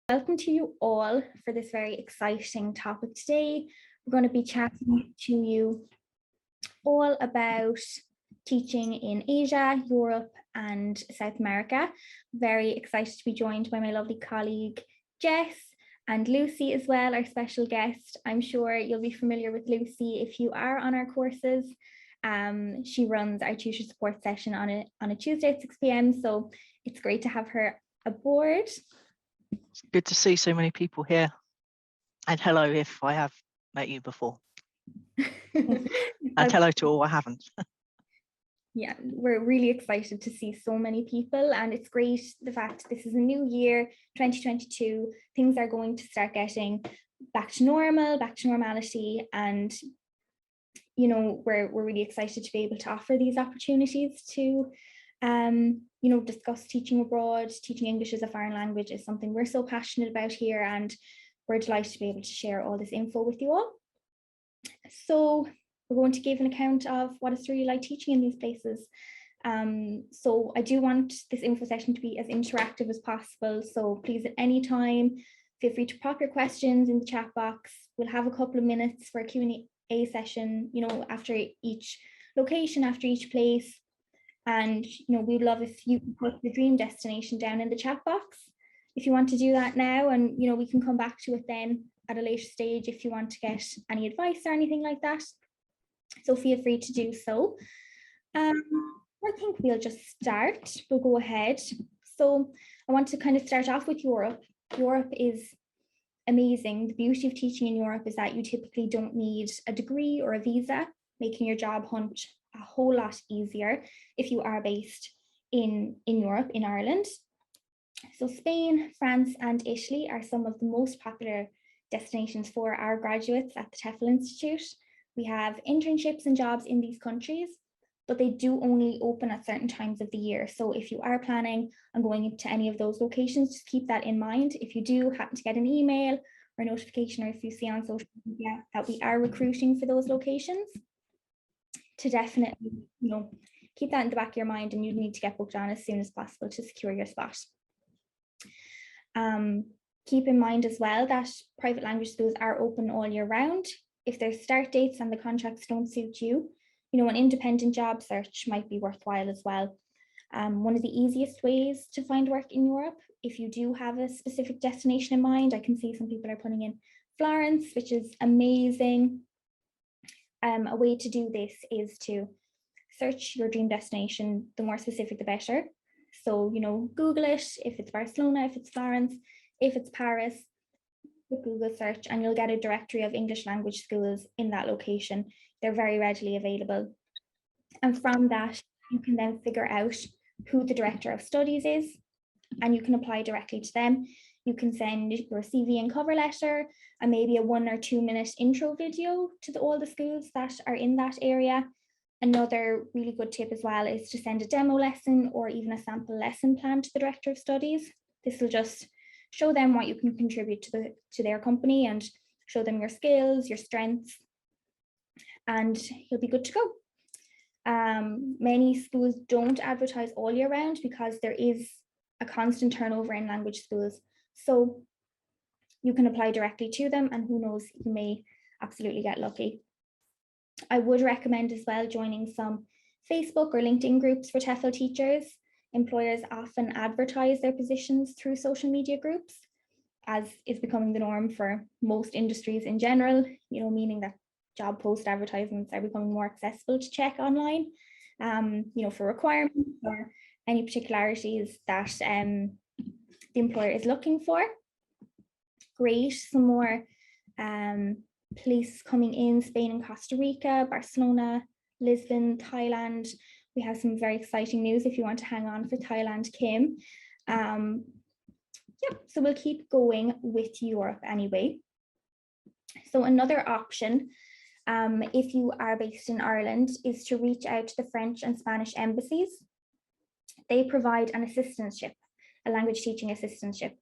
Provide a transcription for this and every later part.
Welcome to you all for this very exciting topic today. We're going to be chatting to you all about teaching in Asia, Europe, and South America. Very excited to be joined by my lovely colleague, Jess, and Lucy as well, our special guest. I'm sure you'll be familiar with Lucy if you are on our courses. She runs our tutor support session on a Tuesday at 6 p.m. So it's great to have her aboard. It's good to see so many people here. And hello if I have met you before. And hello to all I haven't. Yeah, we're really excited to see so many people, and it's great the fact this is a new year, 2022. Things are going to start getting back to normal, back to normality, and you know, we're really excited to be able to offer these opportunities to you know, discuss teaching abroad. Teaching English as a foreign language is something we're so passionate about here, and we're delighted to be able to share all this info with you all. So we're going to give an account of what it's really like teaching in these places. So I do want this info session to be as interactive as possible. So please, at any time, feel free to pop your questions in the chat box. We'll have a couple of minutes for a Q&A session, you know, after each location, after each place. And, you know, we'd love if you can put your dream destination down in the chat box if you want to do that now. And, you know, we can come back to it then at a later stage if you want to get any advice or anything like that. So feel free to do so. I think we'll just start. We'll go ahead. So I want to kind of start off with Europe. Europe is amazing. The beauty of teaching in Europe is that you typically don't need a degree or a visa, making your job hunt a whole lot easier if you are based in Europe, in Ireland. So Spain, France, and Italy are some of the most popular destinations for our graduates at the Tefl Institute. We have internships and jobs in these countries, but they do only open at certain times of the year. So if you are planning on going to any of those locations, just keep that in mind. If you do happen to get an email or a notification, or if you see on social media that we are recruiting for those locations, to definitely, you know, keep that in the back of your mind, and you need to get booked on as soon as possible to secure your spot. Keep in mind as well that private language schools are open all year round. If their start dates and the contracts don't suit you, you know, an independent job search might be worthwhile as well. One of the easiest ways to find work in Europe, if you do have a specific destination in mind, I can see some people are putting in Florence, which is amazing. A way to do this is to search your dream destination. The more specific, the better. So, you know, Google it. If it's Barcelona, if it's Florence, if it's Paris, with Google search, and you'll get a directory of English language schools in that location. They're very readily available. And from that, you can then figure out who the director of studies is, and you can apply directly to them. You can send your CV and cover letter and maybe a 1 or 2 minute intro video to all the schools that are in that area. Another really good tip as well is to send a demo lesson or even a sample lesson plan to the director of studies. This will just show them what you can contribute to their company and show them your skills, your strengths, and you'll be good to go. Many schools don't advertise all year round because there is a constant turnover in language schools. So you can apply directly to them, and who knows, you may absolutely get lucky. I would recommend as well joining some Facebook or LinkedIn groups for TEFL teachers. Employers often advertise their positions through social media groups, as is becoming the norm for most industries in general, you know, meaning that job post advertisements are becoming more accessible to check online, you know, for requirements or any particularities that the employer is looking for. Great, some more places coming in: Spain and Costa Rica, Barcelona, Lisbon, Thailand. We have some very exciting news if you want to hang on for Thailand, Kim. Yeah, so we'll keep going with Europe anyway. So another option, if you are based in Ireland, is to reach out to the French and Spanish embassies. They provide an assistantship, a language teaching assistantship,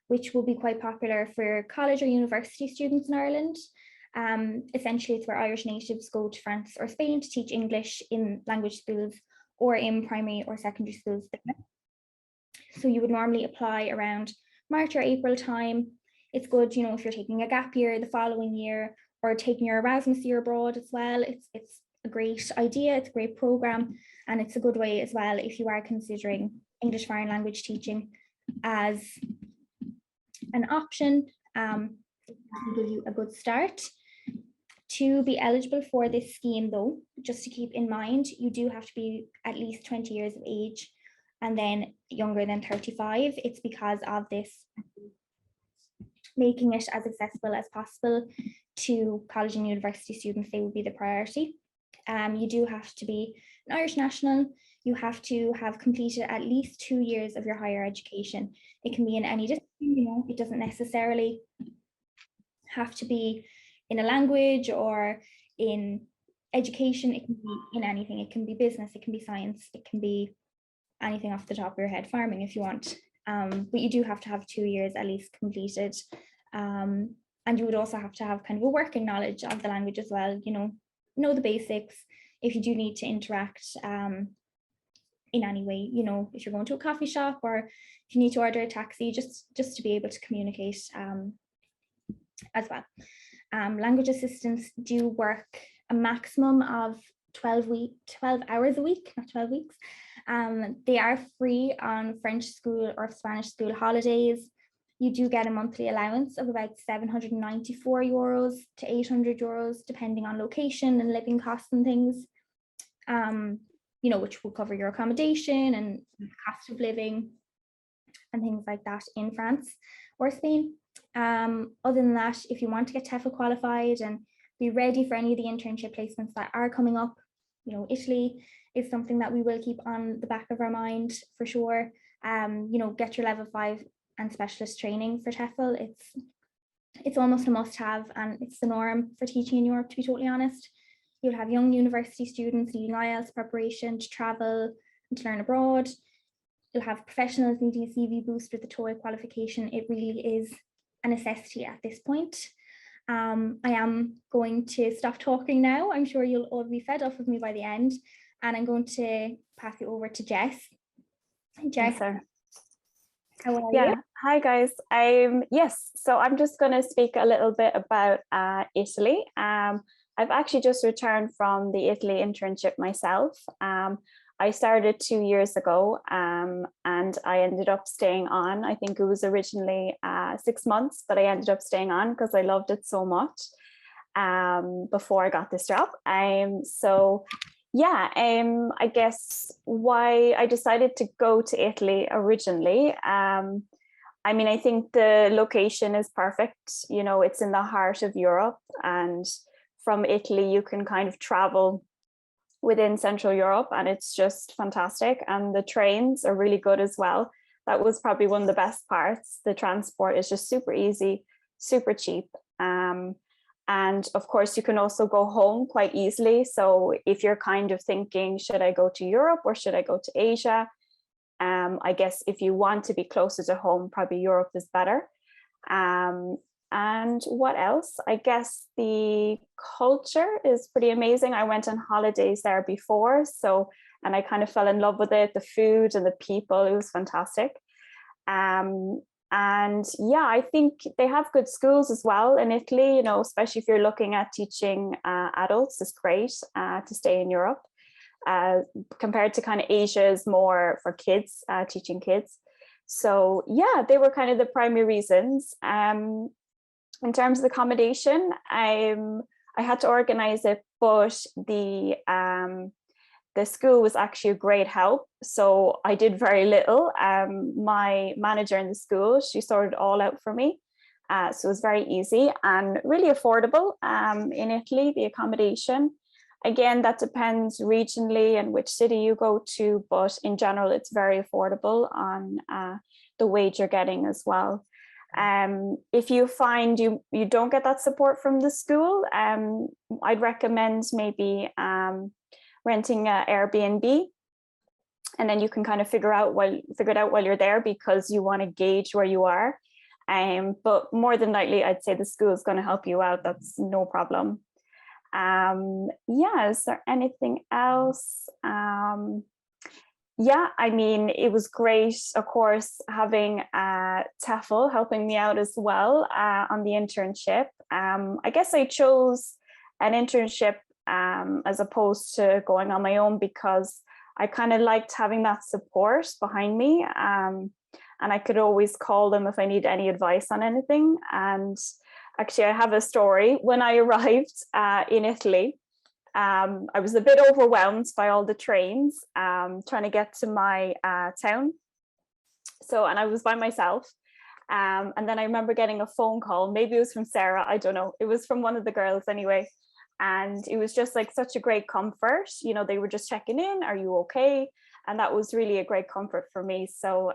which will be quite popular for college or university students in Ireland. Essentially, it's where Irish natives go to France or Spain to teach English in language schools or in primary or secondary schools. So you would normally apply around March or April time. It's good, you know, if you're taking a gap year the following year or taking your Erasmus year abroad as well. It's a great idea, it's a great program, and it's a good way as well if you are considering English foreign language teaching as an option. It can give you a good start. To be eligible for this scheme though, just to keep in mind, you do have to be at least 20 years of age and then younger than 35. It's because of this, making it as accessible as possible to college and university students. They will be the priority. You do have to be an Irish national. You have to have completed at least 2 years of your higher education. It can be in any discipline, you know, it doesn't necessarily have to be in a language or in education. It can be in anything. It can be business, it can be science, it can be anything off the top of your head, farming if you want. But you do have to have 2 years at least completed. And you would also have to have kind of a working knowledge of the language as well, you know the basics. If you do need to interact in any way, you know, if you're going to a coffee shop or if you need to order a taxi, just to be able to communicate as well. Language assistants do work a maximum of 12 hours a week, not 12 weeks. They are free on French school or Spanish school holidays. You do get a monthly allowance of about €794 to €800, depending on location and living costs and things, you know, which will cover your accommodation and cost of living and things like that in France or Spain. Other than that, if you want to get Tefl qualified and be ready for any of the internship placements that are coming up, you know, Italy is something that we will keep on the back of our mind for sure. You know, get your level 5 and specialist training for Tefl. It's almost a must-have, and it's the norm for teaching in Europe, to be totally honest. You'll have young university students needing IELTS preparation to travel and to learn abroad. You'll have professionals needing a CV boost with the TOEIC qualification. It really is a necessity at this point. I am going to stop talking now. I'm sure you'll all be fed up with me by the end, and I'm going to pass it over to Jess. Jess, how are you? Hi guys. Yes, so I'm just going to speak a little bit about Italy. I've actually just returned from the Italy internship myself. I started 2 years ago, and I ended up staying on. I think it was originally 6 months, but I ended up staying on because I loved it so much before I got this job. I guess why I decided to go to Italy originally. I mean, I think the location is perfect. You know, it's in the heart of Europe, and from Italy, you can kind of travel within Central Europe, and it's just fantastic. And the trains are really good as well. That was probably one of the best parts. The transport is just super easy, super cheap. And of course, you can also go home quite easily. So if you're kind of thinking, should I go to Europe or should I go to Asia? I guess if you want to be closer to home, probably Europe is better. And what else? I guess the culture is pretty amazing. I went on holidays there before, and I kind of fell in love with it, the food and the people. It was fantastic. And yeah, I think they have good schools as well in Italy, you know, especially if you're looking at teaching adults. It's great to stay in Europe. Compared to kind of Asia is more for kids, teaching kids. So yeah, they were kind of the primary reasons. In terms of accommodation, I had to organize it, but the school was actually a great help. So I did very little. My manager in the school, she sorted it all out for me. So it was very easy and really affordable in Italy, the accommodation. Again, that depends regionally and which city you go to, but in general, it's very affordable on the wage you're getting as well. If you find you don't get that support from the school, I'd recommend maybe renting an Airbnb, and then you can kind of figure it out while you're there, because you want to gauge where you are. But more than likely, I'd say the school is going to help you out. That's no problem. Is there anything else? Yeah, I mean, it was great, of course, having Tefl helping me out as well on the internship. I guess I chose an internship as opposed to going on my own because I kind of liked having that support behind me. And I could always call them if I need any advice on anything. And actually, I have a story. When I arrived in Italy, I was a bit overwhelmed by all the trains trying to get to my town. And I was by myself. And then I remember getting a phone call. Maybe it was from Sarah. I don't know. It was from one of the girls anyway. And it was just like such a great comfort. You know, they were just checking in. Are you okay? And that was really a great comfort for me. So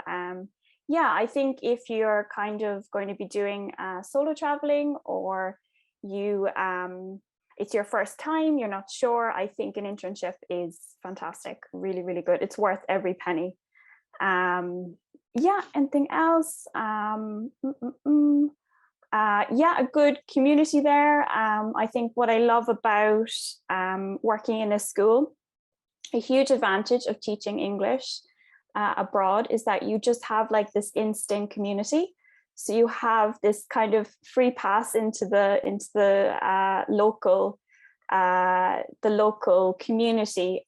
yeah, I think if you're kind of going to be doing solo traveling, or you it's your first time, you're not sure, I think an internship is fantastic. Really, really good. It's worth every penny. Yeah, anything else? Yeah, a good community there. I think what I love about working in a school, a huge advantage of teaching English abroad, is that you just have like this instant community. So you have this kind of free pass into the local community,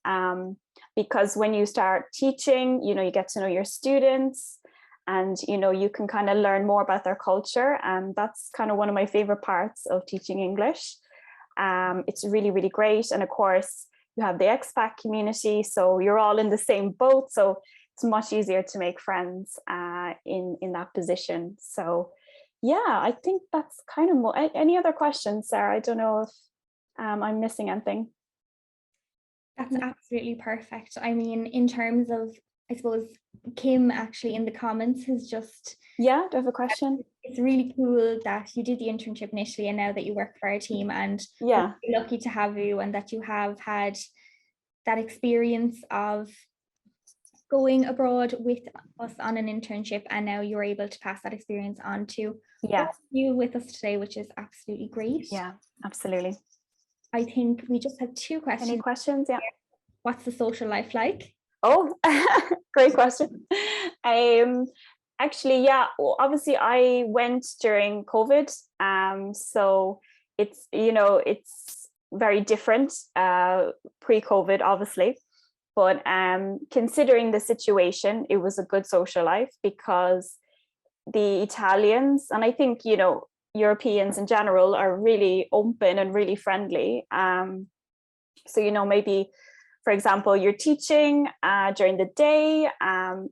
because when you start teaching, you know, you get to know your students, and you know, you can kind of learn more about their culture, and that's kind of one of my favorite parts of teaching English. It's really, really great. And of course, you have the expat community, so you're all in the same boat, so it's much easier to make friends in that position. So yeah, I think that's kind of more. Any other questions, Sarah? I don't know if I'm missing anything. That's absolutely perfect. I mean, in terms of, I suppose, Kim actually in the comments has just... Yeah, do I have a question? It's really cool that you did the internship initially and now that you work for our team, and yeah, we're lucky to have you, and that you have had that experience of going abroad with us on an internship, and now you're able to pass that experience on to you with us today, which is absolutely great. Yeah, absolutely. I think we just have two questions. Any questions? Yeah. What's the social life like? Oh, great question. Actually, yeah, well, obviously I went during COVID. So it's, you know, it's very different pre-COVID, obviously. But considering the situation, it was a good social life, because the Italians, and I think, you know, Europeans in general, are really open and really friendly. So, you know, maybe, for example, you're teaching during the day,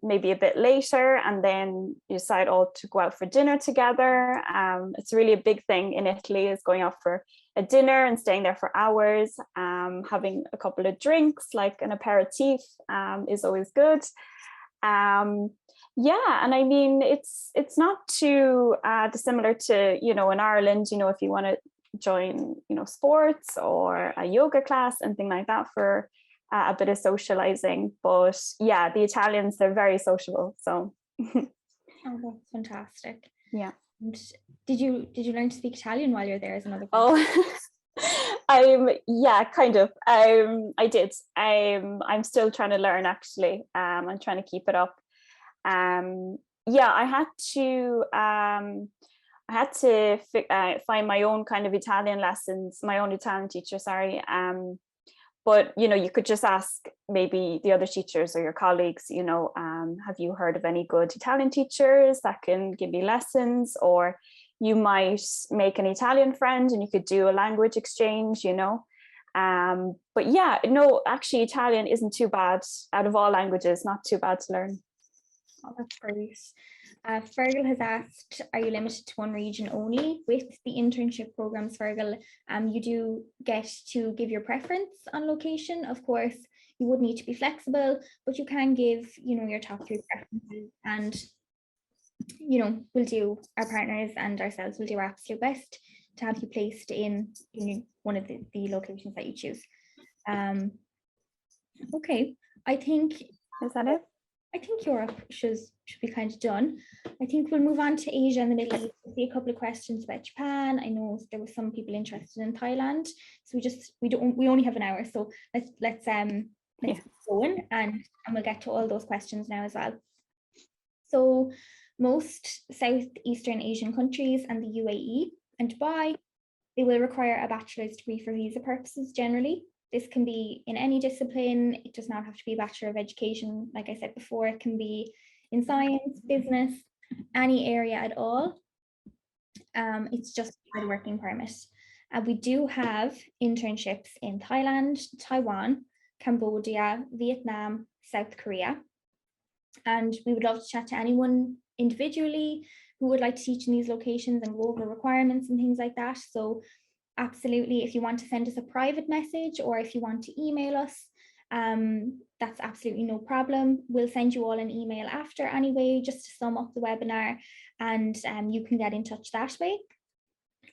maybe a bit later, and then you decide all to go out for dinner together. It's really a big thing in Italy, is going out for a dinner and staying there for hours, having a couple of drinks, like an aperitif, is always good. Yeah, and I mean, it's not too dissimilar to, you know, in Ireland, you know, if you want to join, you know, sports or a yoga class, anything like that, for a bit of socializing. But yeah, the Italians, they're very sociable. So oh, that's fantastic. Yeah. And did you learn to speak Italian while you're there as another question? Yeah, kind of. I did. I'm still trying to learn, actually. I'm trying to keep it up. Yeah, I had to find my own kind of Italian lessons, my own Italian teacher, sorry. But, you know, you could just ask maybe the other teachers or your colleagues, you know, have you heard of any good Italian teachers that can give you lessons? Or you might make an Italian friend and you could do a language exchange, you know. But yeah, no, actually Italian isn't too bad. Out of all languages, not too bad to learn. Oh, that's great. Fergal has asked, are you limited to one region only? With the internship programs, Fergal, you do get to give your preference on location. Of course, you would need to be flexible, but you can give, you know, your top 3 preferences, and, you know, our partners and ourselves will do our absolute best to have you placed in one of the locations that you choose. Okay, I think, is that it? I think Europe should be kind of done. I think we'll move on to Asia and the Middle East. We'll see a couple of questions about Japan. I know there were some people interested in Thailand, so we only have an hour, so let's keep going, and we'll get to all those questions now as well. So Most Southeastern Asian countries and the UAE and Dubai, they will require a bachelor's degree for visa purposes generally. This can be in any discipline. It does not have to be a Bachelor of Education. Like I said before, it can be in science, business, any area at all. It's just a working permit. We do have internships in Thailand, Taiwan, Cambodia, Vietnam, South Korea. And we would love to chat to anyone individually who would like to teach in these locations and go over requirements and things like that. So absolutely, if you want to send us a private message or if you want to email us, that's absolutely no problem. We'll send you all an email after anyway, just to sum up the webinar, and you can get in touch that way.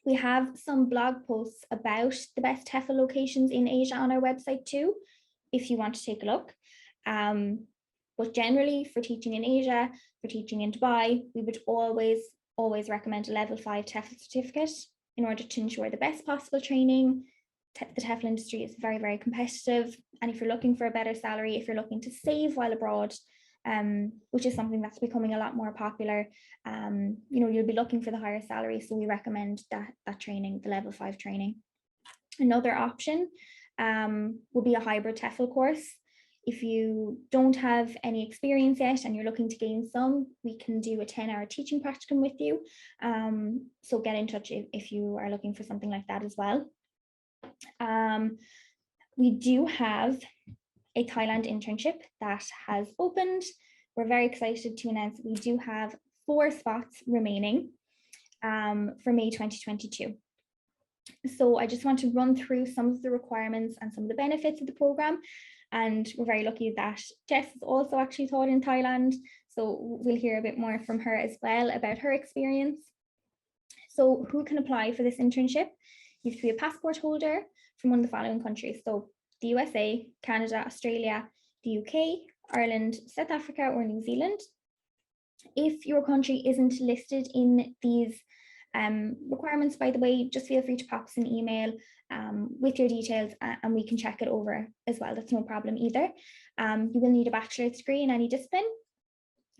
We have some blog posts about the best Tefl locations in Asia on our website too, if you want to take a look. But generally, for teaching in Asia, for teaching in Dubai, we would always recommend a level 5 Tefl certificate in order to ensure the best possible training. The Tefl industry is very, very competitive. And if you're looking for a better salary, if you're looking to save while abroad, which is something that's becoming a lot more popular, you'll be looking for the higher salary. So we recommend that training, the level 5 training. Another option will be a hybrid Tefl course. If you don't have any experience yet and you're looking to gain some, we can do a 10-hour teaching practicum with you. So get in touch if you are looking for something like that as well. We do have a Thailand internship that has opened. We're very excited to announce we do have 4 spots remaining for May 2022. So I just want to run through some of the requirements and some of the benefits of the program. And we're very lucky that Jess is also actually taught in Thailand. So we'll hear a bit more from her as well about her experience. So who can apply for this internship? You have to be a passport holder from one of the following countries. So the USA, Canada, Australia, the UK, Ireland, South Africa, or New Zealand. If your country isn't listed in these requirements, by the way, just feel free to pop us an email with your details and we can check it over as well. That's no problem either. You will need a bachelor's degree in any discipline.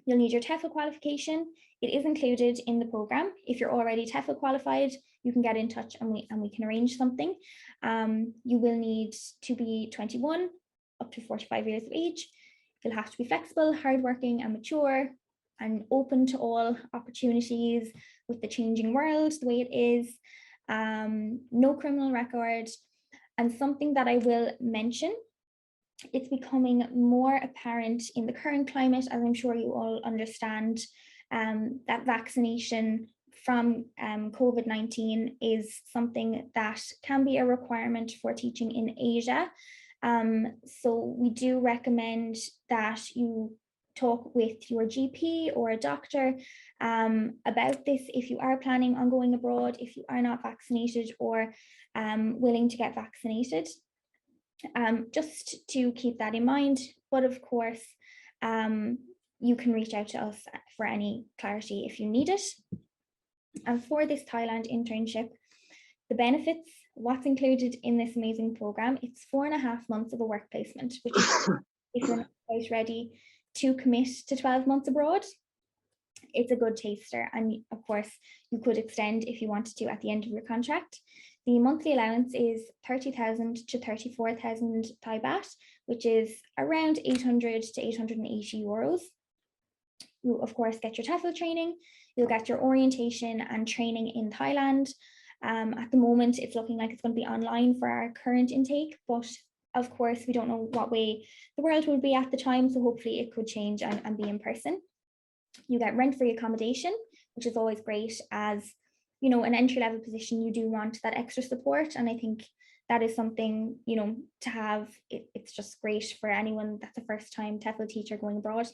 You'll need your TEFL qualification. It is included in the program. If you're already TEFL qualified, you can get in touch and we can arrange something. You will need to be 21 up to 45 years of age. You'll have to be flexible, hardworking and mature and open to all opportunities with the changing world the way it is. No criminal record. And something that I will mention, it's becoming more apparent in the current climate, as I'm sure you all understand, that vaccination from COVID-19 is something that can be a requirement for teaching in Asia. So we do recommend that you talk with your GP or a doctor about this if you are planning on going abroad, if you are not vaccinated or willing to get vaccinated. Just to keep that in mind, but of course, you can reach out to us for any clarity if you need it. And for this Thailand internship, the benefits, what's included in this amazing program, it's 4.5 months of a work placement, which is if you're not quite ready to commit to 12 months abroad, it's a good taster. And of course, you could extend if you wanted to at the end of your contract. The monthly allowance is 30,000 to 34,000 Thai baht, which is around 800 to 880 euros. You, of course, get your TEFL training. You'll get your orientation and training in Thailand. At the moment, it's looking like it's going to be online for our current intake, but of course, we don't know what way the world will be at the time, so hopefully it could change and be in person. You get rent-free accommodation, which is always great. As you know, an entry-level position, you do want that extra support, and I think that is something, you know, to have. It's just great for anyone that's a first-time TEFL teacher going abroad.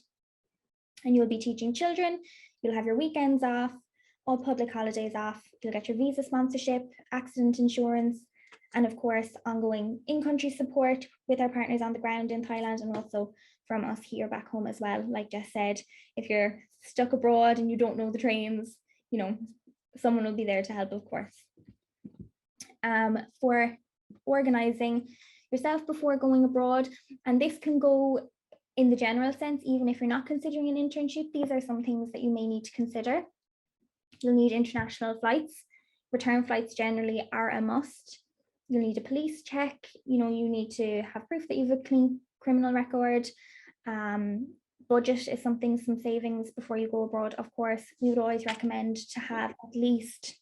And you'll be teaching children. You'll have your weekends off, all public holidays off. You'll get your visa sponsorship, accident insurance, and of course, ongoing in-country support with our partners on the ground in Thailand and also from us here back home as well. Like Jess said, if you're stuck abroad and you don't know the trains, you know, someone will be there to help, of course. For organizing yourself before going abroad, and this can go in the general sense, even if you're not considering an internship, these are some things that you may need to consider. You'll need international flights. Return flights generally are a must. You'll need a police check. You know, you need to have proof that you have a clean criminal record. Budget is something, some savings before you go abroad. Of course, we would always recommend to have at least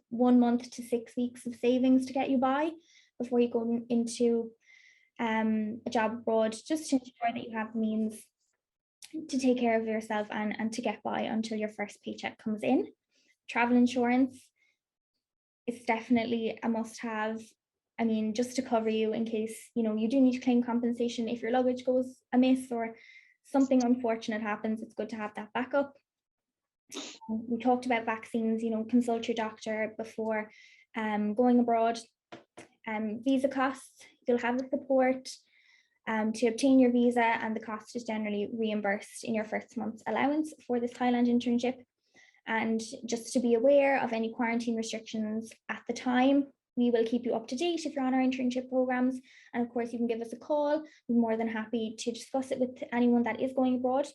1 month to 6 weeks of savings to get you by before you go into a job abroad, just to ensure that you have means to take care of yourself and to get by until your first paycheck comes in. Travel insurance is definitely a must-have. I mean, just to cover you in case, you know, you do need to claim compensation if your luggage goes amiss or something unfortunate happens. It's good to have that backup. We talked about vaccines, you know, consult your doctor before going abroad. Visa costs, you'll have the support to obtain your visa, and the cost is generally reimbursed in your first month's allowance for this Thailand internship. And just to be aware of any quarantine restrictions at the time, we will keep you up to date if you're on our internship programs. And of course, you can give us a call. We're more than happy to discuss it with anyone that is going abroad.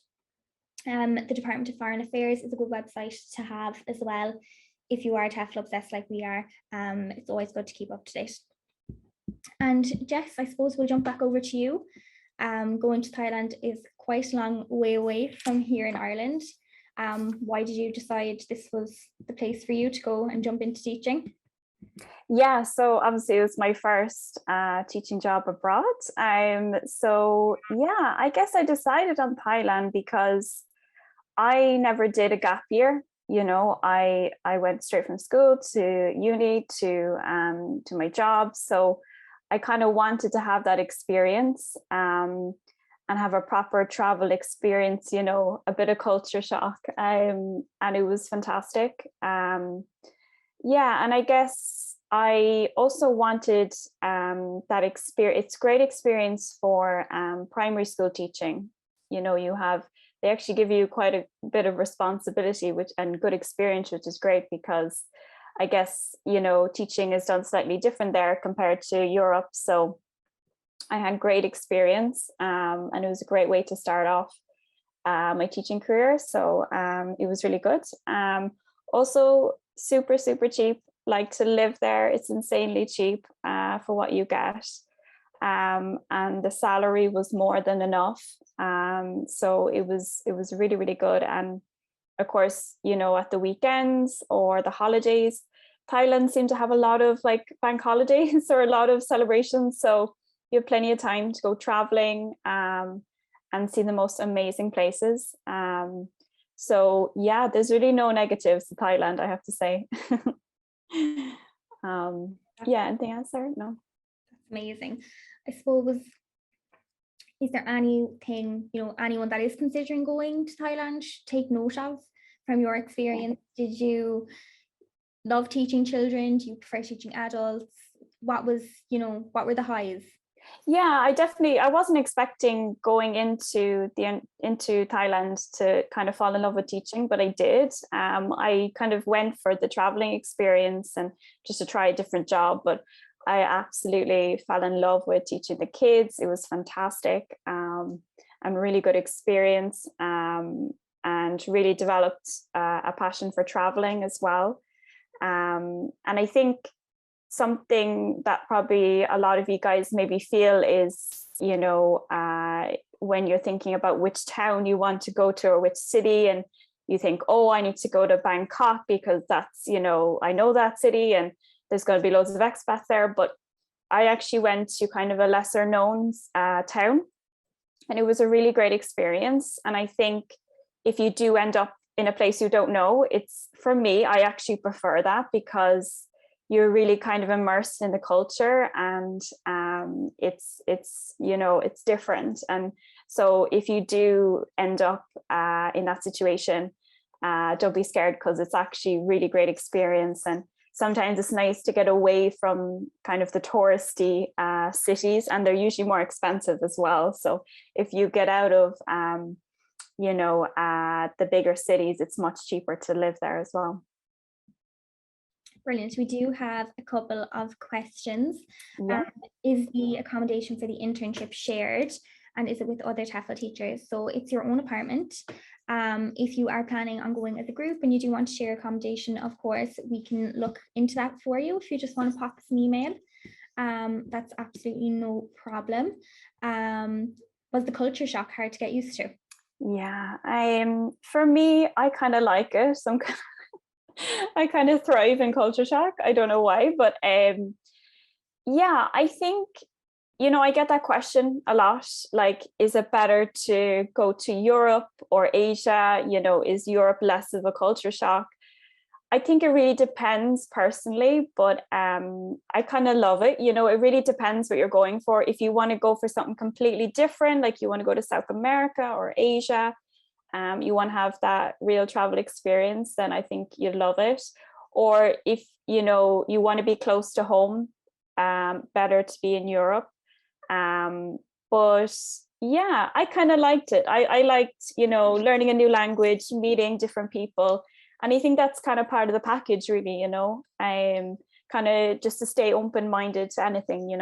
The Department of Foreign Affairs is a good website to have as well. If you are Tefl obsessed like we are, it's always good to keep up to date. And Jess, I suppose we'll jump back over to you. Going to Thailand is quite a long way away from here in Ireland. Why did you decide this was the place for you to go and jump into teaching? Yeah, so obviously it was my first teaching job abroad. So yeah, I guess I decided on Thailand because I never did a gap year. You know, I went straight from school to uni to my job. So I kind of wanted to have that experience and have a proper travel experience, you know, a bit of culture shock. And it was fantastic. Yeah, and I guess I also wanted that experience. It's great experience for primary school teaching. You know, they actually give you quite a bit of responsibility and good experience, which is great because I guess, you know, teaching is done slightly different there compared to Europe. So I had great experience and it was a great way to start off my teaching career. So it was really good. Also super, super cheap. Like to live there, it's insanely cheap for what you get. And the salary was more than enough. So it was really, really good. And of course, you know, at the weekends or the holidays, Thailand seemed to have a lot of like bank holidays or a lot of celebrations. So you have plenty of time to go traveling and see the most amazing places. So yeah, there's really no negatives to Thailand, I have to say. Yeah, anything else there? No. That's amazing. I suppose, is there anything, you know, anyone that is considering going to Thailand should take note of from your experience? Did you love teaching children? Do you prefer teaching adults? What was, you know, what were the highs? Yeah, I wasn't expecting going into Thailand to kind of fall in love with teaching, but I did. I kind of went for the traveling experience and just to try a different job, but I absolutely fell in love with teaching the kids. It was fantastic and really good experience, and really developed a passion for traveling as well. And I think something that probably a lot of you guys maybe feel is, you know, when you're thinking about which town you want to go to or which city, and you think, oh, I need to go to Bangkok because that's, you know, I know that city and there's going to be loads of expats there. But I actually went to kind of a lesser known town, and it was a really great experience. And I think if you do end up in a place you don't know, it's, for me, I actually prefer that because you're really kind of immersed in the culture, and it's you know, it's different. And so if you do end up in that situation, don't be scared, because it's actually really great experience. And sometimes it's nice to get away from kind of the touristy cities, and they're usually more expensive as well. So if you get out of you know, the bigger cities, it's much cheaper to live there as well. Brilliant. We do have a couple of questions. Yeah. Is the accommodation for the internship shared? and is it with other TEFL teachers? So it's your own apartment. If you are planning on going as a group and you do want to share accommodation, of course, we can look into that for you. If you just want to pop us an email, that's absolutely no problem. Was the culture shock hard to get used to? Yeah, for me, I kind of like it. I kind of thrive in culture shock. I don't know why, but yeah, I think, I get that question a lot. Like, is it better to go to Europe or Asia? Is Europe less of a culture shock? I think it really depends personally, but I kind of love it. It really depends what you're going for. If you want to go for something completely different, like you want to go to South America or Asia, you want to have that real travel experience, then I think you'd love it. Or if, you want to be close to home, better to be in Europe. But yeah, I kind of liked it. I liked, learning a new language, meeting different people. And I think that's kind of part of the package, really, kind of just to stay open-minded to anything,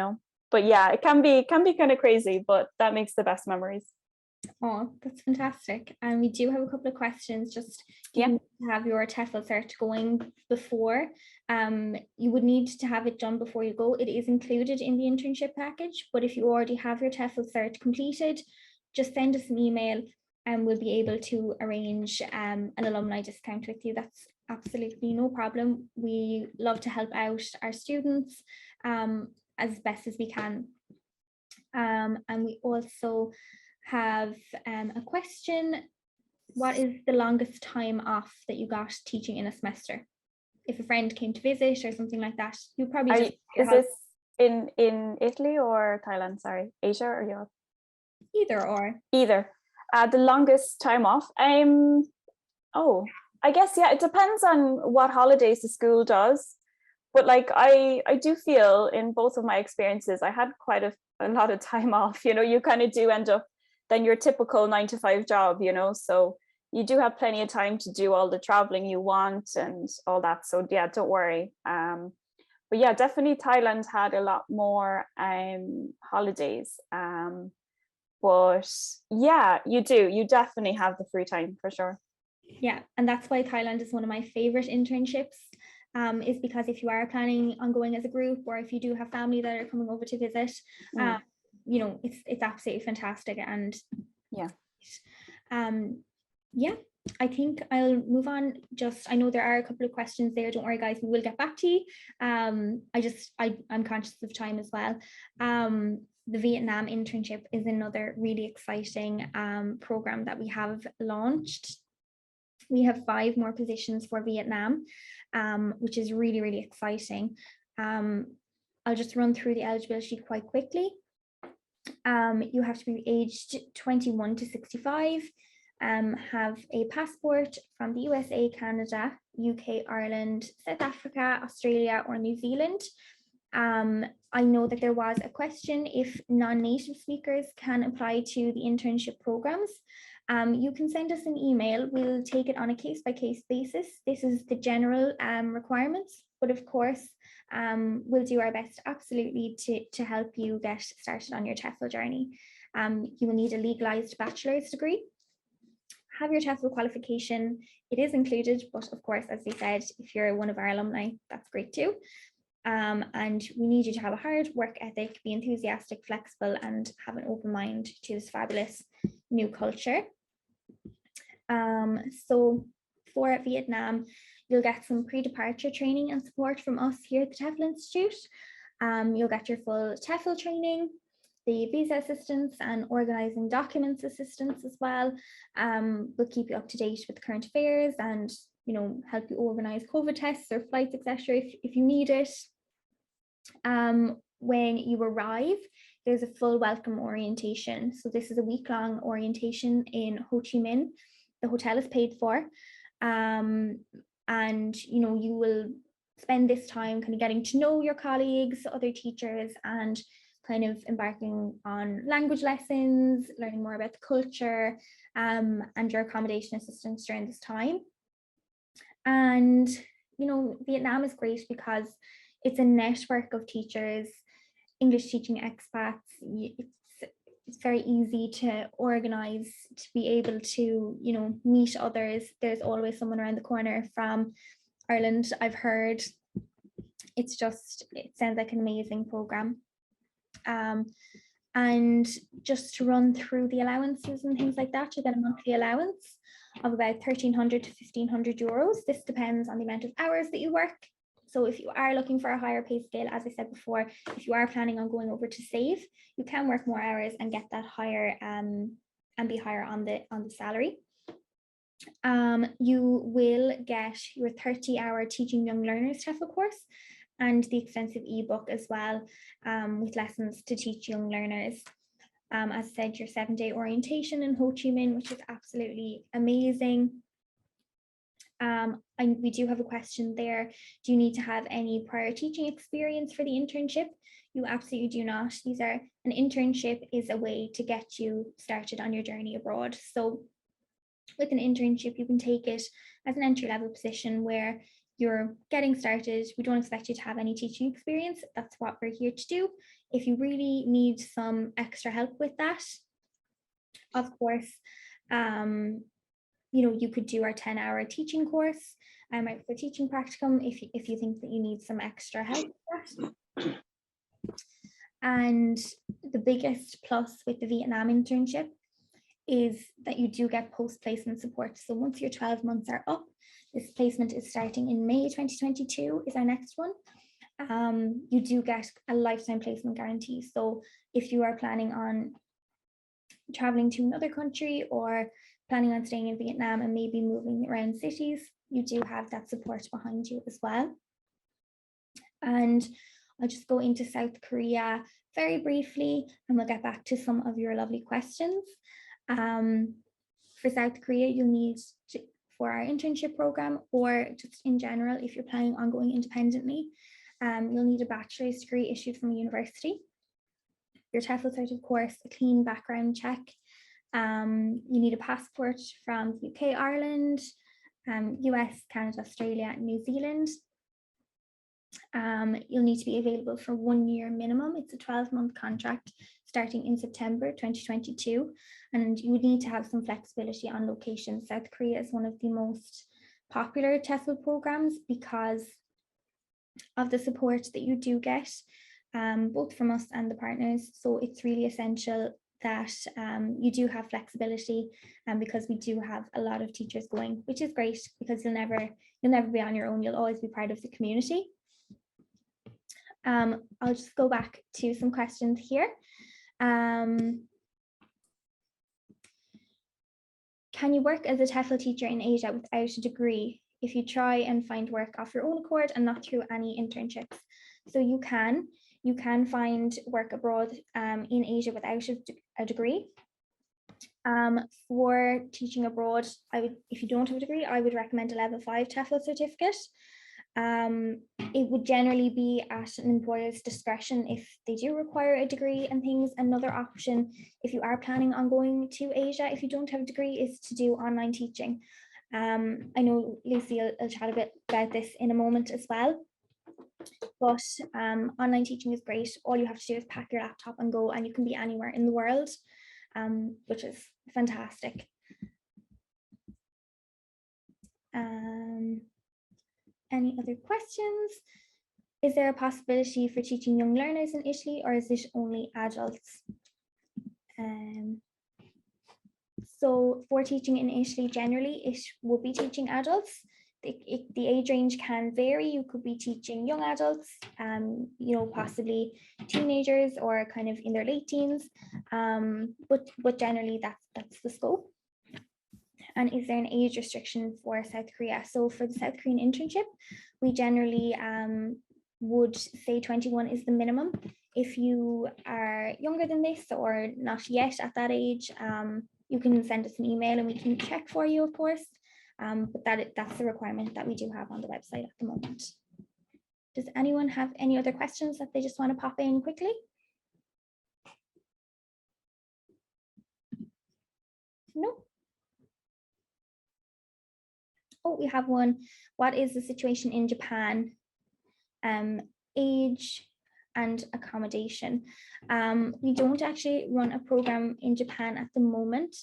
But yeah, it can be kind of crazy, but that makes the best memories. Oh, that's fantastic. And we do have a couple of questions. Just to have your TEFL cert going before. You would need to have it done before you go. It is included in the internship package, but if you already have your TEFL cert completed, just send us an email and we'll be able to arrange an alumni discount with you. That's absolutely no problem. We love to help out our students as best as we can. And we also have a question. What is the longest time off that you got teaching in a semester? If a friend came to visit or something like that, you probably is this in Italy or Thailand? Sorry, Asia or Europe? Either. The longest time off. I guess, yeah, it depends on what holidays the school does. But like I do feel in both of my experiences, I had quite a lot of time off. You kind of do end up then your typical 9-to-5 job, so you do have plenty of time to do all the traveling you want and all that. So yeah, don't worry. But yeah, definitely Thailand had a lot more holidays. But yeah, you definitely have the free time for sure. Yeah, and that's why Thailand is one of my favorite internships, is because if you are planning on going as a group, or if you do have family that are coming over to visit, it's absolutely fantastic. And yeah, I think I'll move on. I know there are a couple of questions there. Don't worry, guys, we will get back to you. I'm conscious of time as well. The Vietnam internship is another really exciting program that we have launched. We have 5 more positions for Vietnam, which is really, really exciting. I'll just run through the eligibility quite quickly. You have to be aged 21 to 65, have a passport from the USA, Canada, UK, Ireland, South Africa, Australia, or New Zealand. I know that there was a question if non-native speakers can apply to the internship programs. You can send us an email. We'll take it on a case-by-case basis. This is the general requirements, but of course, we'll do our best absolutely to help you get started on your TEFL journey. You will need a legalized bachelor's degree. Have your TEFL qualification. It is included, but of course, as we said, if you're one of our alumni, that's great too. And we need you to have a hard work ethic, be enthusiastic, flexible, and have an open mind to this fabulous new culture. So for Vietnam, you'll get some pre-departure training and support from us here at the Tefl Institute. You'll get your full TEFL training, the visa assistance and organising documents assistance as well. We'll keep you up to date with current affairs and help you organise COVID tests or flights, etc. if you need it. When you arrive, there's a full welcome orientation. So this is a week-long orientation in Ho Chi Minh. The hotel is paid for. And you will spend this time kind of getting to know your colleagues, other teachers, and kind of embarking on language lessons, learning more about the culture, and your accommodation assistance during this time. And Vietnam is great because it's a network of teachers, English teaching expats. it's very easy to organize, to be able to, you know, meet others. There's always someone around the corner from Ireland, I've heard. It sounds like an amazing program. And just to run through the allowances and things like that, you get a monthly allowance of about 1,300 to 1,500 euros. This depends on the amount of hours that you work. So if you are looking for a higher pay scale, as I said before, if you are planning on going over to Save, you can work more hours and get that higher and be higher on the salary. You will get your 30-hour Teaching Young Learners TEFL course and the extensive ebook as well, with lessons to teach young learners. As I said, your 7-day orientation in Ho Chi Minh, which is absolutely amazing. And we do have a question there. Do you need to have any prior teaching experience for the internship? You absolutely do not. An internship is a way to get you started on your journey abroad. So with an internship, you can take it as an entry-level position where you're getting started. We don't expect you to have any teaching experience. That's what we're here to do. If you really need some extra help with that, of course, you know, you could do our 10-hour teaching course for teaching practicum if you think that you need some extra help with that. And the biggest plus with the Vietnam internship is that you do get post-placement support. So once your 12 months are up, this placement is starting in May 2022 is our next one. You do get a lifetime placement guarantee. So if you are planning on traveling to another country or planning on staying in Vietnam and maybe moving around cities, you do have that support behind you as well. And I'll just go into South Korea very briefly, and we'll get back to some of your lovely questions. For South Korea, you'll need for our internship program, or just in general, if you're planning on going independently, you'll need a bachelor's degree issued from a university, your TEFL certificate course, a clean background check. You need a passport from the UK, Ireland, US, Canada, Australia, and New Zealand. You'll need to be available for 1 year minimum. It's a 12-month contract starting in September 2022, and you would need to have some flexibility on location. South Korea is one of the most popular TEFL programs because of the support that you do get, both from us and the partners. So it's really essential that you do have flexibility, because we do have a lot of teachers going, which is great because you'll never be on your own. You'll always be part of the community. I'll just go back to some questions here. Can you work as a TEFL teacher in Asia without a degree if you try and find work off your own accord and not through any internships? So you can find work abroad in Asia without a degree. For teaching abroad, if you don't have a degree, I would recommend a level 5 TEFL certificate. It would generally be at an employer's discretion if they do require a degree and things. Another option, if you are planning on going to Asia, if you don't have a degree, is to do online teaching. I know Lucy will chat a bit about this in a moment as well. But online teaching is great. All you have to do is pack your laptop and go, and you can be anywhere in the world, which is fantastic. Any other questions? Is there a possibility for teaching young learners in Italy, or is it only adults? So for teaching in Italy, generally, it will be teaching adults. The age range can vary. You could be teaching young adults, you know, possibly teenagers or kind of in their late teens, but generally that's the scope. And is there an age restriction for South Korea? So for the South Korean internship, we generally would say 21 is the minimum. If you are younger than this or not yet at that age, you can send us an email and we can check for you, of course. But that's the requirement that we do have on the website at the moment. Does anyone have any other questions that they just want to pop in quickly? No? Oh, we have one. What is the situation in Japan? Age and accommodation. We don't actually run a program in Japan at the moment.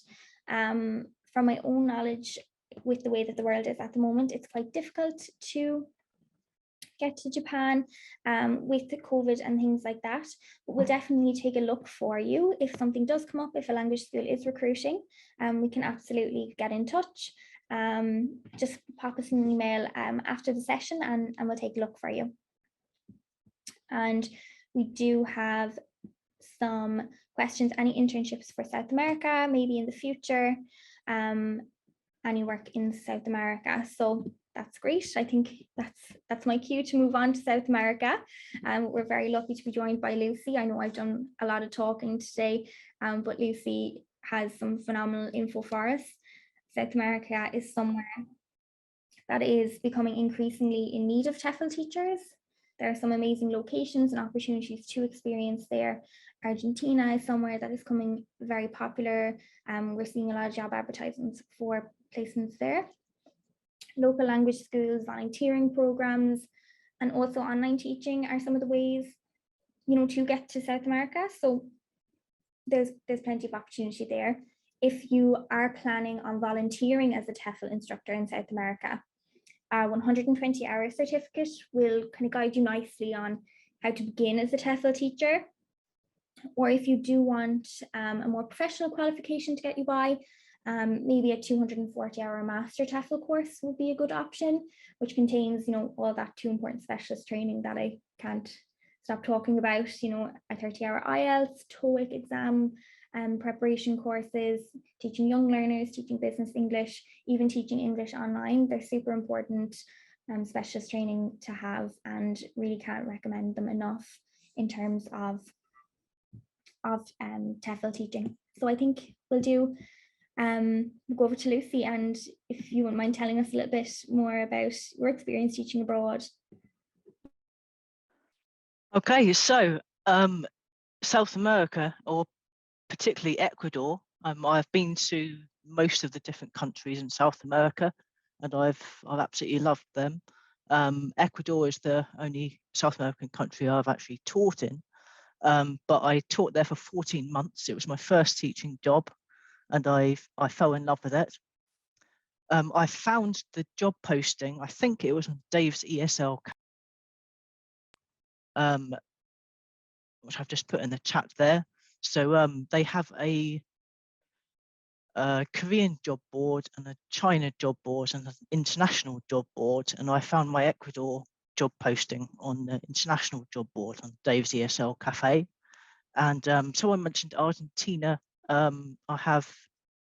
From my own knowledge, with the way that the world is at the moment, it's quite difficult to get to Japan with the COVID and things like that. But we'll definitely take a look for you. If something does come up, if a language school is recruiting, we can absolutely get in touch. Just pop us an email after the session and we'll take a look for you. And we do have some questions, any internships for South America, maybe in the future, any work in South America. So that's great. I think that's my cue to move on to South America. We're very lucky to be joined by Lucy. I know I've done a lot of talking today, but Lucy has some phenomenal info for us. South America is somewhere that is becoming increasingly in need of Tefl teachers. There are some amazing locations and opportunities to experience there. Argentina is somewhere that is becoming very popular. We're seeing a lot of job advertisements for placements there. Local language schools, volunteering programs, and also online teaching are some of the ways, to get to South America. So there's plenty of opportunity there. If you are planning on volunteering as a Tefl instructor in South America, a 120-hour certificate will kind of guide you nicely on how to begin as a Tefl teacher. Or if you do want a more professional qualification to get you by, maybe a 240-hour master Tefl course would be a good option, which contains, all that too important specialist training that I can't stop talking about, a 30-hour IELTS, TOEIC exam, preparation courses, teaching young learners, teaching business English, even teaching English online. They're super important specialist training to have, and really can't recommend them enough in terms of Tefl teaching. So I think we'll go over to Lucy, and if you wouldn't mind telling us a little bit more about your experience teaching abroad. Okay, so South America, or particularly Ecuador, I've been to most of the different countries in South America, and I've absolutely loved them. Ecuador is the only South American country I've actually taught in, but I taught there for 14 months. It was my first teaching job, and I fell in love with it. I found the job posting, I think it was on Dave's ESL, which I've just put in the chat there. So they have a Korean job board and a China job board and an international job board, and I found my Ecuador job posting on the international job board on Dave's ESL Cafe. And someone mentioned Argentina. I have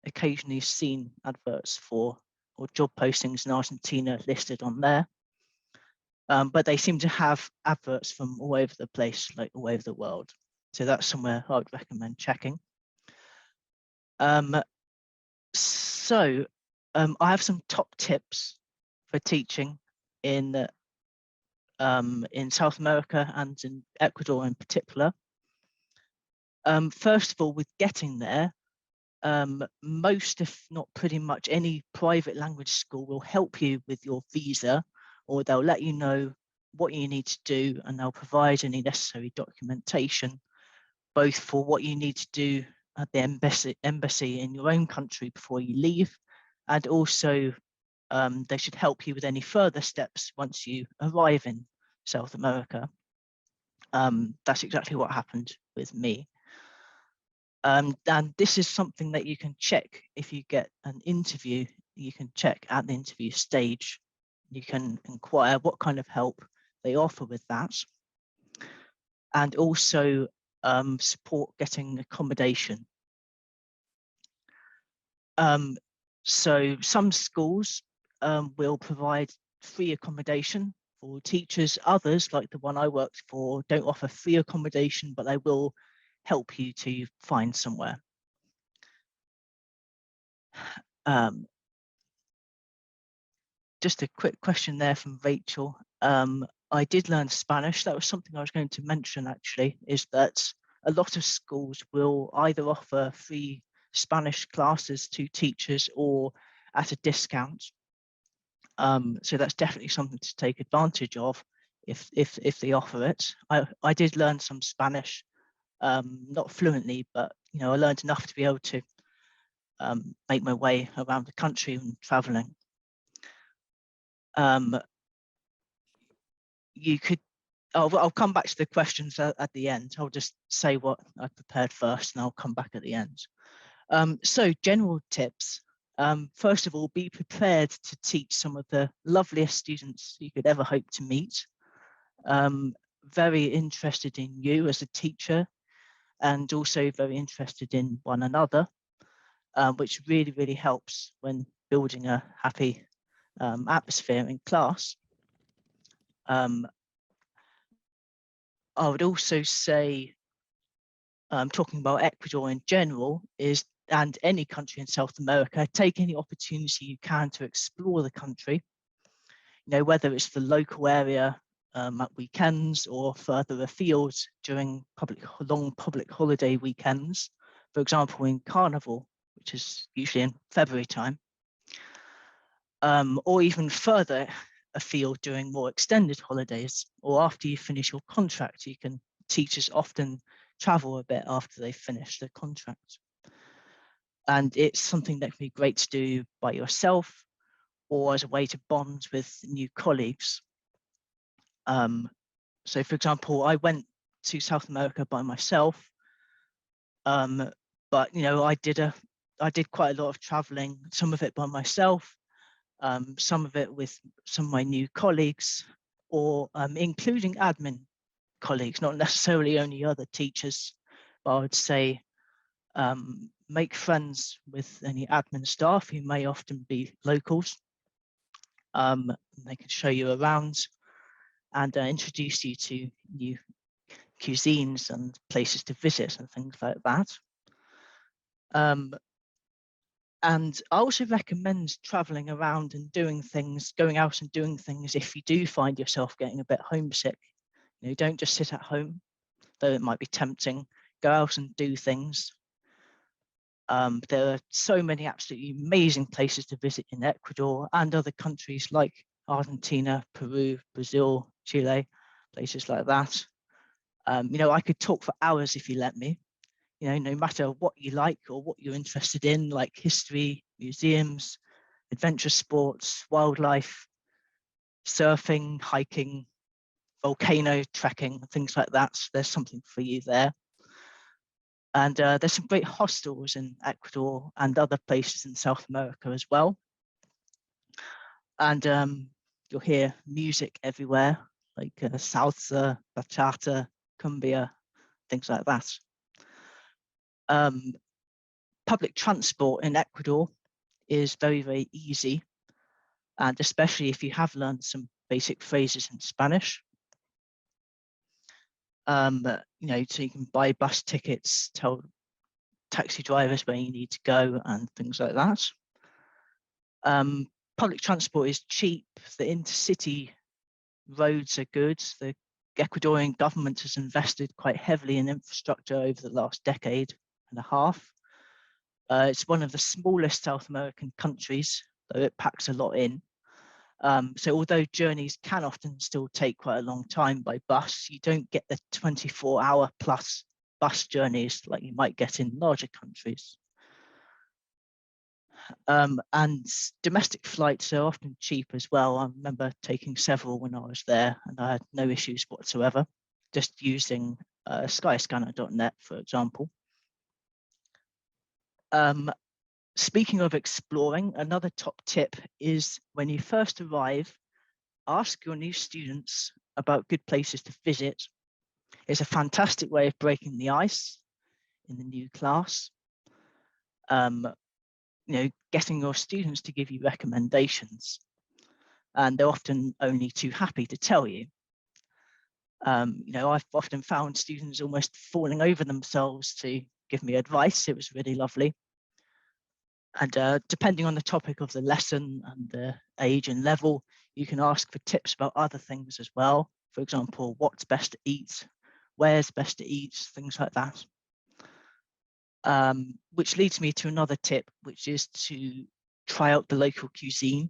occasionally seen adverts for or job postings in Argentina listed on there, but they seem to have adverts from all over the place, like all over the world. So that's somewhere I would recommend checking. So I have some top tips for teaching in South America and in Ecuador in particular. First of all, with getting there, most, if not pretty much any private language school will help you with your visa, or they'll let you know what you need to do, and they'll provide any necessary documentation, both for what you need to do at the embassy in your own country before you leave, and also they should help you with any further steps once you arrive in South America. That's exactly what happened with me. And this is something that you can check if you get an interview. You can check at the interview stage. You can inquire what kind of help they offer with that, and also support getting accommodation. So some schools will provide free accommodation for teachers. Others, like the one I worked for, don't offer free accommodation, but they will help you to find somewhere. Just a quick question there from Rachel. I did learn Spanish. That was something I was going to mention, actually, is that a lot of schools will either offer free Spanish classes to teachers or at a discount. So that's definitely something to take advantage of if they offer it. I did learn some Spanish, not fluently, but I learned enough to be able to make my way around the country and traveling. You could, I'll come back to the questions at the end. I'll just say what I prepared first and I'll come back at the end. So general tips. First of all, be prepared to teach some of the loveliest students you could ever hope to meet. Very interested in you as a teacher, and also very interested in one another, which really, really helps when building a happy atmosphere in class. I would also say, talking about Ecuador in general, and any country in South America, take any opportunity you can to explore the country. Whether it's the local area at weekends or further afield during long public holiday weekends. For example, in Carnival, which is usually in February time, or even further afield during more extended holidays, or after you finish your contract. Teachers often travel a bit after they finish their contract. And it's something that can be great to do by yourself or as a way to bond with new colleagues. So for example, I went to South America by myself, but I did quite a lot of traveling, some of it by myself, some of it with some of my new colleagues, or including admin colleagues, not necessarily only other teachers, but I would say make friends with any admin staff who may often be locals. They can show you around and introduce you to new cuisines and places to visit and things like that. And I also recommend traveling around and going out and doing things if you do find yourself getting a bit homesick. Don't just sit at home, though it might be tempting. Go out and do things. There are so many absolutely amazing places to visit in Ecuador and other countries like Argentina, Peru, Brazil, Chile, places like that. I could talk for hours if you let me. No matter what you like or what you're interested in, like history, museums, adventure sports, wildlife, surfing, hiking, volcano trekking, things like that. So there's something for you there. And there's some great hostels in Ecuador and other places in South America as well. And you'll hear music everywhere, like salsa, bachata, cumbia, things like that. Public transport in Ecuador is very, very easy, and especially if you have learned some basic phrases in Spanish. So you can buy bus tickets, tell taxi drivers where you need to go and things like that. Public transport is cheap. The intercity roads are good. The Ecuadorian government has invested quite heavily in infrastructure over the last decade and a half. It's one of the smallest South American countries, though it packs a lot in. So although journeys can often still take quite a long time by bus, you don't get the 24-hour plus bus journeys like you might get in larger countries. And domestic flights are often cheap as well. I remember taking several when I was there and I had no issues whatsoever, just using skyscanner.net, for example. Speaking of exploring, another top tip is when you first arrive, ask your new students about good places to visit. It's a fantastic way of breaking the ice in the new class. Getting your students to give you recommendations, and they're often only too happy to tell you. I've often found students almost falling over themselves to give me advice. It was really lovely. And depending on the topic of the lesson and the age and level, you can ask for tips about other things as well. For example, what's best to eat, where's best to eat, things like that. Which leads me to another tip, which is to try out the local cuisine.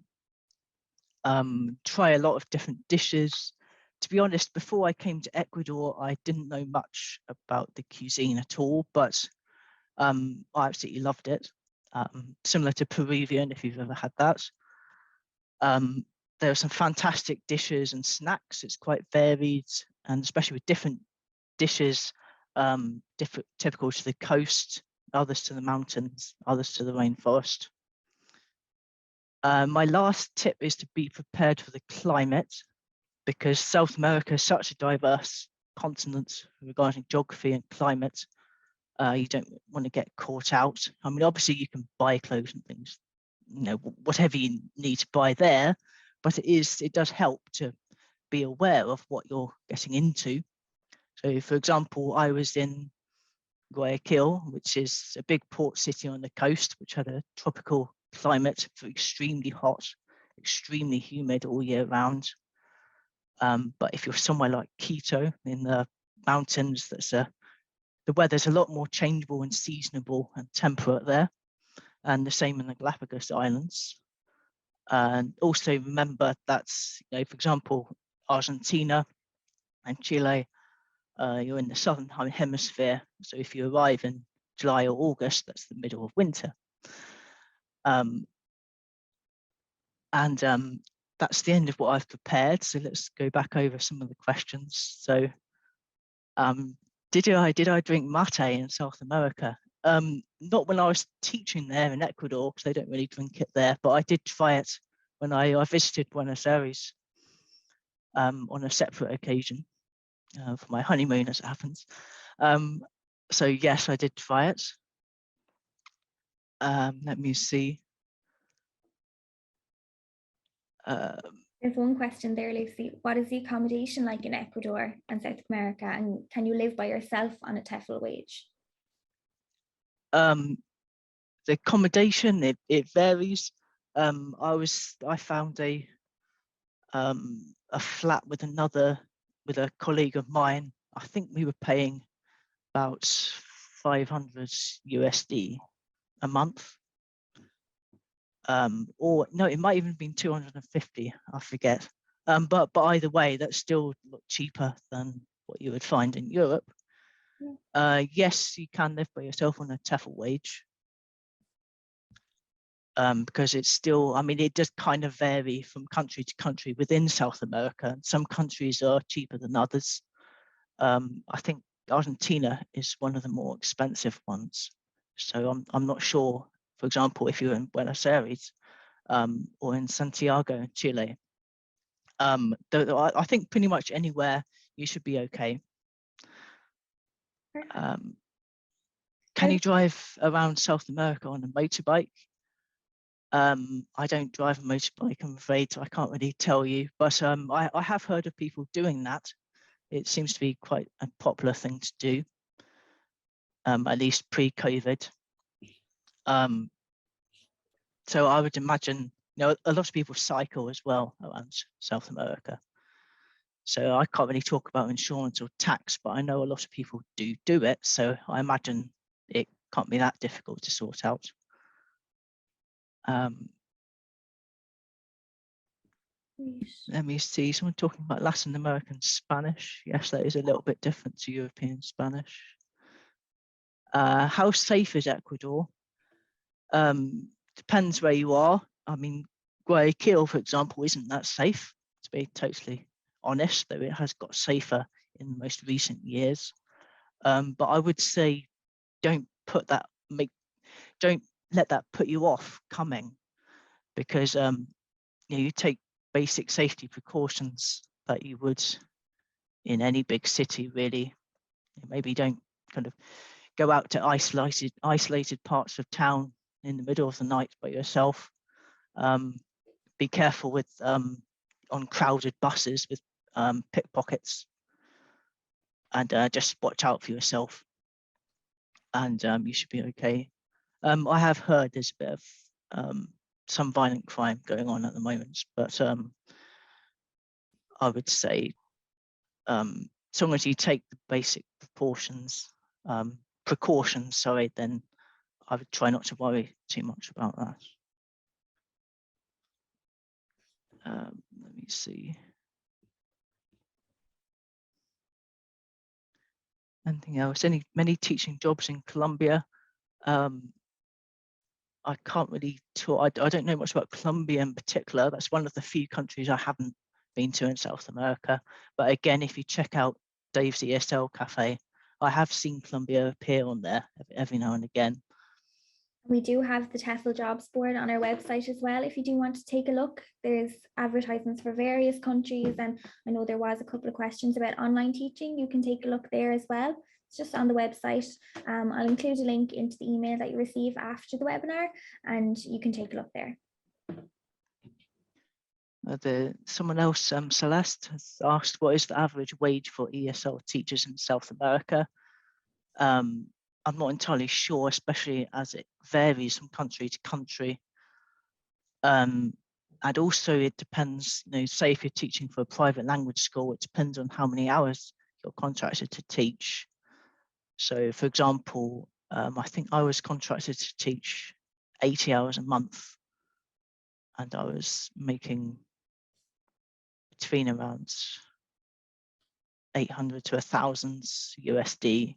Try a lot of different dishes, to be honest, before I came to Ecuador, I didn't know much about the cuisine at all, but I absolutely loved it. Similar to Peruvian, if you've ever had that. There are some fantastic dishes and snacks. It's quite varied, and especially with different dishes, different typical to the coast, others to the mountains, others to the rainforest. My last tip is to be prepared for the climate, because South America is such a diverse continent regarding geography and climate. You don't want to get caught out. I mean, obviously you can buy clothes and things, you know, whatever you need to buy there, but it does help to be aware of what you're getting into. So for example, I was in Guayaquil, which is a big port city on the coast, which had a tropical climate for extremely hot, extremely humid all year round. But if you're somewhere like Quito in the mountains, the weather's a lot more changeable and seasonable and temperate there, and the same in the Galapagos Islands. And also remember that's, you know, for example, Argentina and Chile, you're in the southern hemisphere. So if you arrive in July or August, that's the middle of winter. That's the end of what I've prepared. So let's go back over some of the questions. So did I drink mate in South America? Not when I was teaching there in Ecuador, because they don't really drink it there, but I did try it when I visited Buenos Aires on a separate occasion for my honeymoon, as it happens. So yes, I did try it. Let me see. There's one question there, Lucy. What is the accommodation like in Ecuador and South America? And can you live by yourself on a Tefl wage? The accommodation, it varies. I found a flat with a colleague of mine. I think we were paying about 500 USD a month. Or no, it might even been 250, I forget. But either way, that's still a lot cheaper than what you would find in Europe. Yeah. Yes, you can live by yourself on a Tefl wage. Because it's still, I mean, it does kind of vary from country to country within South America. Some countries are cheaper than others. I think Argentina is one of the more expensive ones. So I'm not sure, for example, if you're in Buenos Aires or in Santiago in Chile. I think pretty much anywhere you should be okay. Can you drive around South America on a motorbike? I don't drive a motorbike, I'm afraid, so I can't really tell you, but I have heard of people doing that. It seems to be quite a popular thing to do, at least pre-COVID. So I would imagine, you know, a lot of people cycle as well around South America. So I can't really talk about insurance or tax, but I know a lot of people do it. So I imagine it can't be that difficult to sort out. Let me see, someone talking about Latin American Spanish. Yes, that is a little bit different to European Spanish. How safe is Ecuador? Depends where you are. I mean, Guayaquil, for example, isn't that safe, to be totally honest, though it has got safer in the most recent years. But I would say don't let that put you off coming, because you know, you take basic safety precautions that you would in any big city, really. Maybe don't kind of go out to isolated parts of town in the middle of the night by yourself. Be careful with on crowded buses with pickpockets, and just watch out for yourself, and you should be okay. I have heard there's a bit of some violent crime going on at the moment, but I would say so long as you take the basic precautions, then I would try not to worry too much about that. Let me see. Anything else? Many teaching jobs in Colombia. I can't really talk. I don't know much about Colombia in particular. That's one of the few countries I haven't been to in South America. But again, if you check out Dave's ESL Cafe, I have seen Colombia appear on there every now and again. We do have the Tefl jobs board on our website as well. If you do want to take a look, there's advertisements for various countries. And I know there was a couple of questions about online teaching. You can take a look there as well. It's just on the website. I'll include a link into the email that you receive after the webinar, and you can take a look there. Someone else, Celeste, has asked, what is the average wage for ESL teachers in South America? I'm not entirely sure, especially as it varies from country to country. And also it depends, say if you're teaching for a private language school, it depends on how many hours you're contracted to teach. So for example, I think I was contracted to teach 80 hours a month, and I was making between around 800 to 1,000 USD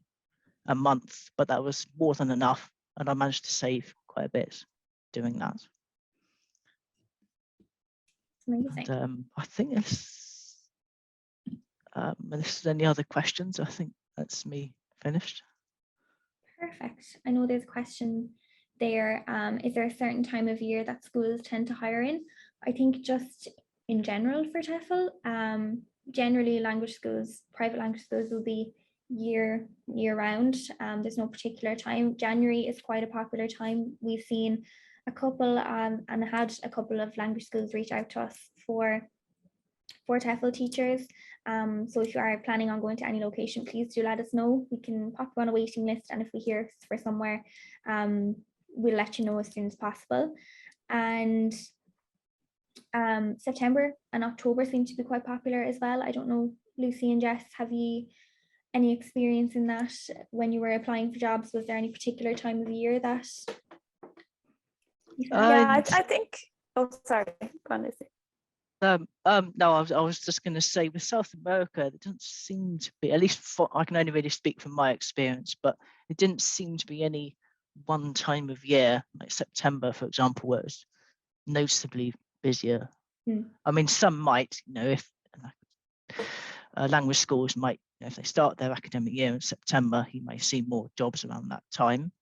a month, but that was more than enough, and I managed to save quite a bit doing that. Amazing. And, I think this is any other questions. I think that's me finished. Perfect. I know there's a question there. Is there a certain time of year that schools tend to hire in? I think just in general for TEFL, generally language schools, private language schools will be year round. There's no particular time. January is quite a popular time. We've seen a couple and had a couple of language schools reach out to us for TEFL teachers. So if you are planning on going to any location, please do let us know. We can pop you on a waiting list, and if we hear for somewhere, we'll let you know as soon as possible. And September and October seem to be quite popular as well. I don't know, Lucy and Jess, have you any experience in that when you were applying for jobs? Was there any particular time of year that you found? Yeah, I think, oh, sorry, go on, Lucy. No, I was just going to say with South America, there doesn't seem to be, at least I can only really speak from my experience, but it didn't seem to be any one time of year, like September, for example, where it was noticeably busier. I mean, some might, if language schools might, if they start their academic year in September, you may see more jobs around that time.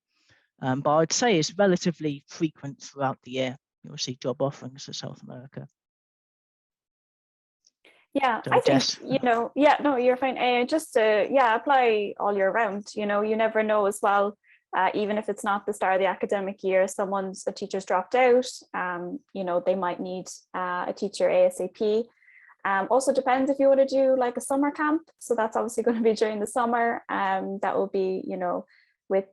But I'd say it's relatively frequent throughout the year. You'll see job offerings for South America. Yeah, So I think, Jess, yeah, no, you're fine. Just apply all year round. You never know as well. Even if it's not the start of the academic year, a teacher's dropped out, they might need a teacher ASAP. Also depends if you want to do like a summer camp. So that's obviously going to be during the summer. That will be, with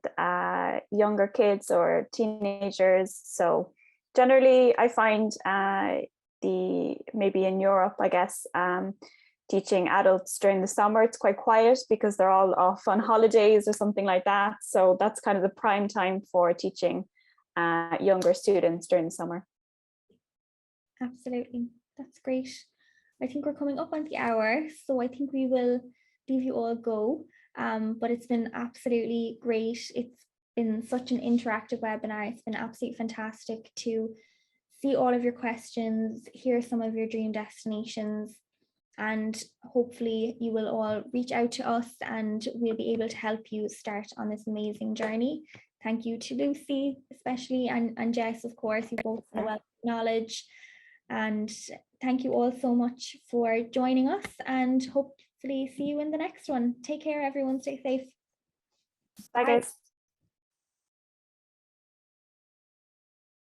younger kids or teenagers. So generally I find maybe in Europe, I guess, teaching adults during the summer, it's quite quiet because they're all off on holidays or something like that. So that's kind of the prime time for teaching younger students during the summer. Absolutely, that's great. I think we're coming up on the hour, so I think we will leave you all go. But it's been absolutely great. It's been such an interactive webinar. It's been absolutely fantastic to see all of your questions, hear some of your dream destinations, and hopefully you will all reach out to us and we'll be able to help you start on this amazing journey. Thank you to Lucy, especially, and Jess, of course. You both have a wealth of knowledge. And thank you all so much for joining us, and hopefully see you in the next one. Take care, everyone. Stay safe. Bye, guys.